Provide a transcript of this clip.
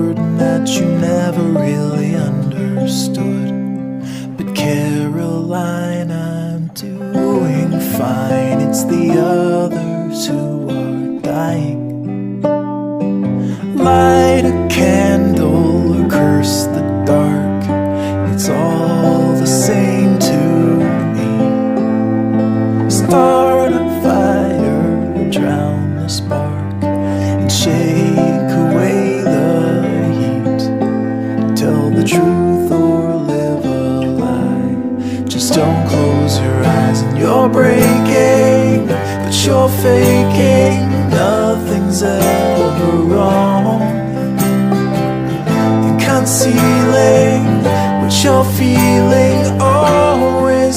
burden that you never really understood. But Caroline, I'm doing fine. It's the others who are dying. Light a candle or curse the dark, it's all the same to me. Start a fire, drown the spark, and shake away the heat. Tell the truth or live a lie. Just don't close your eyes. And you're breaking, but you're faking. Nothing's ever wrong. And concealing what you're feeling, always